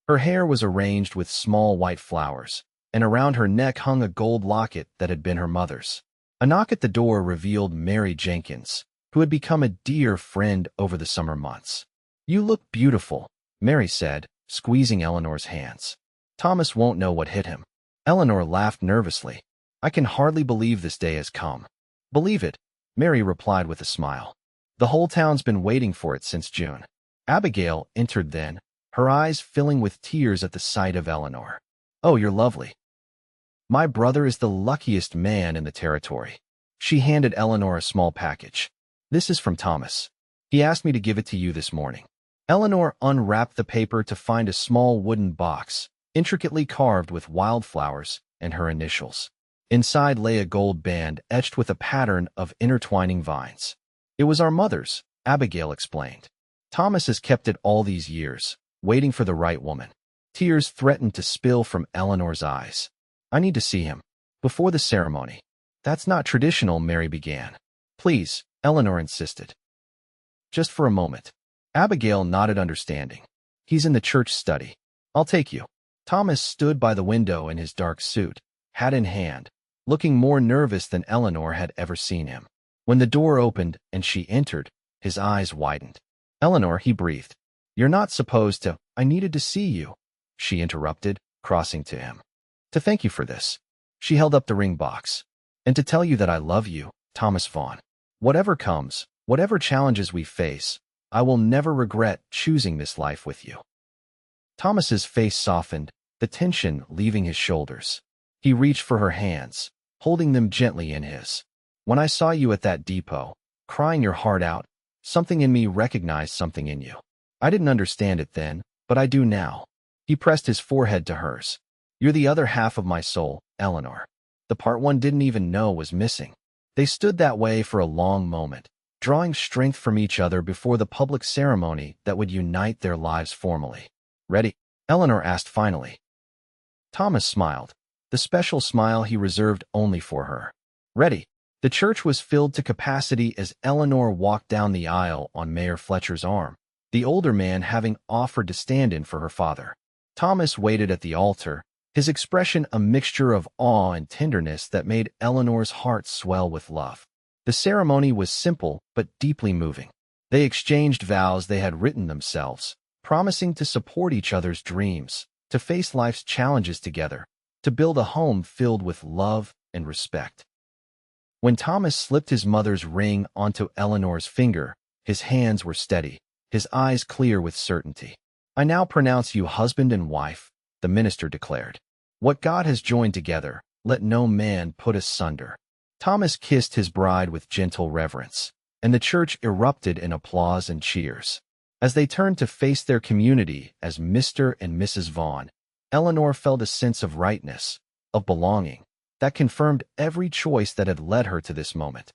Her hair was arranged with small white flowers, and around her neck hung a gold locket that had been her mother's. A knock at the door revealed Mary Jenkins, who had become a dear friend over the summer months. You look beautiful, Mary said, squeezing Eleanor's hands. Thomas won't know what hit him. Eleanor laughed nervously. I can hardly believe this day has come. Believe it, Mary replied with a smile. The whole town's been waiting for it since June. Abigail entered then, her eyes filling with tears at the sight of Eleanor. Oh, you're lovely. My brother is the luckiest man in the territory. She handed Eleanor a small package. This is from Thomas. He asked me to give it to you this morning. Eleanor unwrapped the paper to find a small wooden box, intricately carved with wildflowers and her initials. Inside lay a gold band etched with a pattern of intertwining vines. It was our mother's, Abigail explained. Thomas has kept it all these years, waiting for the right woman. Tears threatened to spill from Eleanor's eyes. I need to see him. Before the ceremony. That's not traditional, Mary began. Please, Eleanor insisted. Just for a moment. Abigail nodded understanding. He's in the church study. I'll take you. Thomas stood by the window in his dark suit, hat in hand, looking more nervous than Eleanor had ever seen him. When the door opened and she entered, his eyes widened. Eleanor, he breathed. You're not supposed to. I needed to see you, she interrupted, crossing to him. To thank you for this. She held up the ring box. And to tell you that I love you, Thomas Vaughn. Whatever comes, whatever challenges we face, I will never regret choosing this life with you. Thomas's face softened, the tension leaving his shoulders. He reached for her hands, holding them gently in his. When I saw you at that depot, crying your heart out, something in me recognized something in you. I didn't understand it then, but I do now. He pressed his forehead to hers. You're the other half of my soul, Eleanor. The part one didn't even know was missing. They stood that way for a long moment, drawing strength from each other before the public ceremony that would unite their lives formally. Ready? Eleanor asked finally. Thomas smiled, the special smile he reserved only for her. Ready. The church was filled to capacity as Eleanor walked down the aisle on Mayor Fletcher's arm, the older man having offered to stand in for her father. Thomas waited at the altar, his expression a mixture of awe and tenderness that made Eleanor's heart swell with love. The ceremony was simple but deeply moving. They exchanged vows they had written themselves, promising to support each other's dreams, to face life's challenges together, to build a home filled with love and respect. When Thomas slipped his mother's ring onto Eleanor's finger, his hands were steady, his eyes clear with certainty. I now pronounce you husband and wife, the minister declared. What God has joined together, let no man put asunder. Thomas kissed his bride with gentle reverence, and the church erupted in applause and cheers. As they turned to face their community as Mr. and Mrs. Vaughn, Eleanor felt a sense of rightness, of belonging, that confirmed every choice that had led her to this moment.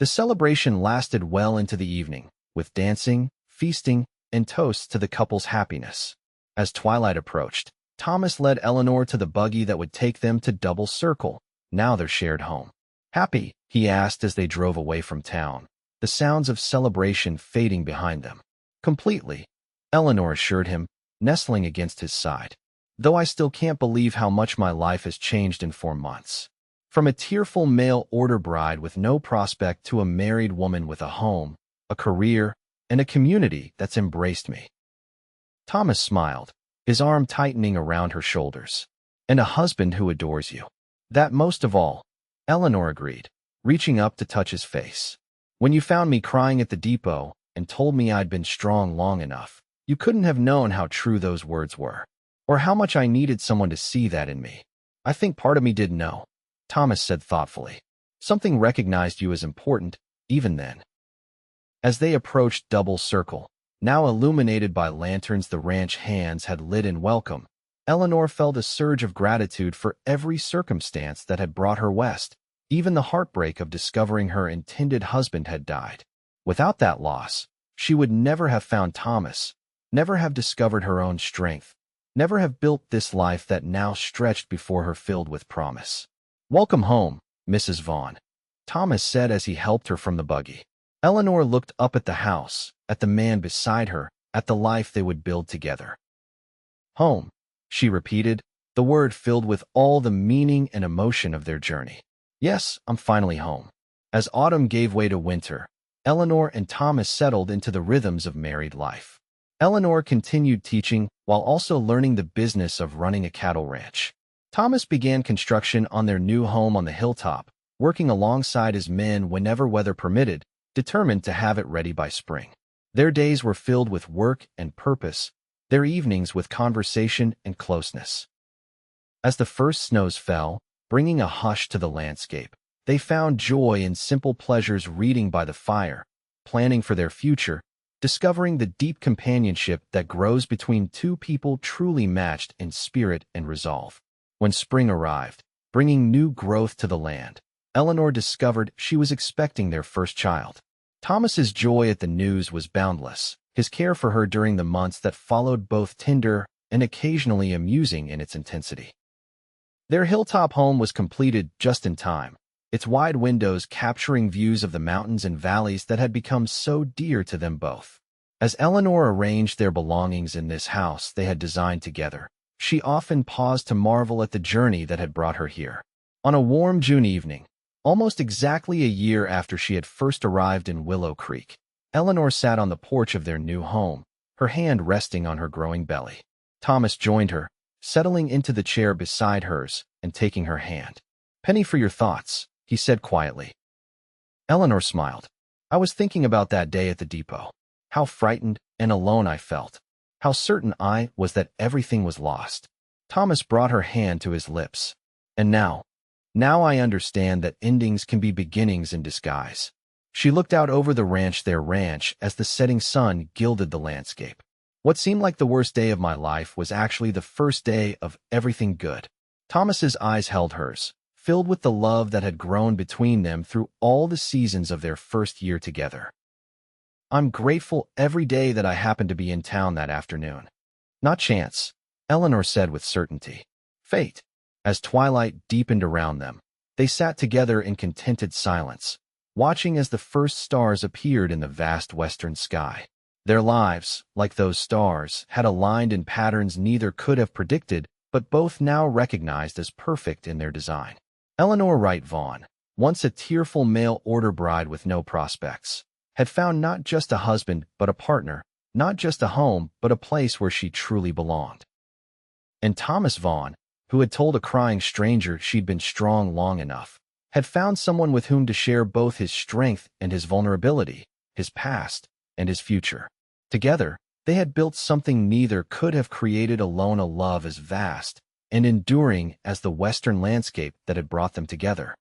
The celebration lasted well into the evening, with dancing, feasting, and toasts to the couple's happiness. As twilight approached, Thomas led Eleanor to the buggy that would take them to Double Circle, now their shared home. Happy? He asked as they drove away from town, the sounds of celebration fading behind them. Completely, Eleanor assured him, nestling against his side. Though I still can't believe how much my life has changed in 4 months. From a tearful mail-order bride with no prospect to a married woman with a home, a career, and a community that's embraced me. Thomas smiled, his arm tightening around her shoulders. And a husband who adores you. That most of all, Eleanor agreed, reaching up to touch his face. When you found me crying at the depot and told me I'd been strong long enough, you couldn't have known how true those words were, or how much I needed someone to see that in me. I think part of me did know, Thomas said thoughtfully. Something recognized you as important, even then. As they approached Double Circle, now illuminated by lanterns the ranch hands had lit in welcome, Eleanor felt a surge of gratitude for every circumstance that had brought her west, even the heartbreak of discovering her intended husband had died. Without that loss, she would never have found Thomas, never have discovered her own strength, never have built this life that now stretched before her filled with promise. Welcome home, Mrs. Vaughn, Thomas said as he helped her from the buggy. Eleanor looked up at the house, at the man beside her, at the life they would build together. Home, she repeated, the word filled with all the meaning and emotion of their journey. Yes, I'm finally home. As autumn gave way to winter, Eleanor and Thomas settled into the rhythms of married life. Eleanor continued teaching while also learning the business of running a cattle ranch. Thomas began construction on their new home on the hilltop, working alongside his men whenever weather permitted, determined to have it ready by spring. Their days were filled with work and purpose, their evenings with conversation and closeness. As the first snows fell, bringing a hush to the landscape, they found joy in simple pleasures, reading by the fire, planning for their future, discovering the deep companionship that grows between two people truly matched in spirit and resolve. When spring arrived, bringing new growth to the land, Eleanor discovered she was expecting their first child. Thomas's joy at the news was boundless. His care for her during the months that followed both tender and occasionally amusing in its intensity. Their hilltop home was completed just in time, its wide windows capturing views of the mountains and valleys that had become so dear to them both. As Eleanor arranged their belongings in this house they had designed together, she often paused to marvel at the journey that had brought her here. On a warm June evening, almost exactly a year after she had first arrived in Willow Creek, Eleanor sat on the porch of their new home, her hand resting on her growing belly. Thomas joined her, settling into the chair beside hers and taking her hand. "Penny for your thoughts," he said quietly. Eleanor smiled. "I was thinking about that day at the depot. How frightened and alone I felt. How certain I was that everything was lost." Thomas brought her hand to his lips. "And now I understand that endings can be beginnings in disguise." She looked out over their ranch, as the setting sun gilded the landscape. "What seemed like the worst day of my life was actually the first day of everything good." Thomas's eyes held hers, filled with the love that had grown between them through all the seasons of their first year together. "I'm grateful every day that I happened to be in town that afternoon." "Not chance," Eleanor said with certainty. "Fate." As twilight deepened around them, they sat together in contented silence, watching as the first stars appeared in the vast western sky. Their lives, like those stars, had aligned in patterns neither could have predicted, but both now recognized as perfect in their design. Eleanor Wright Vaughn, once a tearful mail-order bride with no prospects, had found not just a husband but a partner, not just a home but a place where she truly belonged. And Thomas Vaughn, who had told a crying stranger she'd been strong long enough, had found someone with whom to share both his strength and his vulnerability, his past and his future. Together, they had built something neither could have created alone, a love as vast and enduring as the western landscape that had brought them together.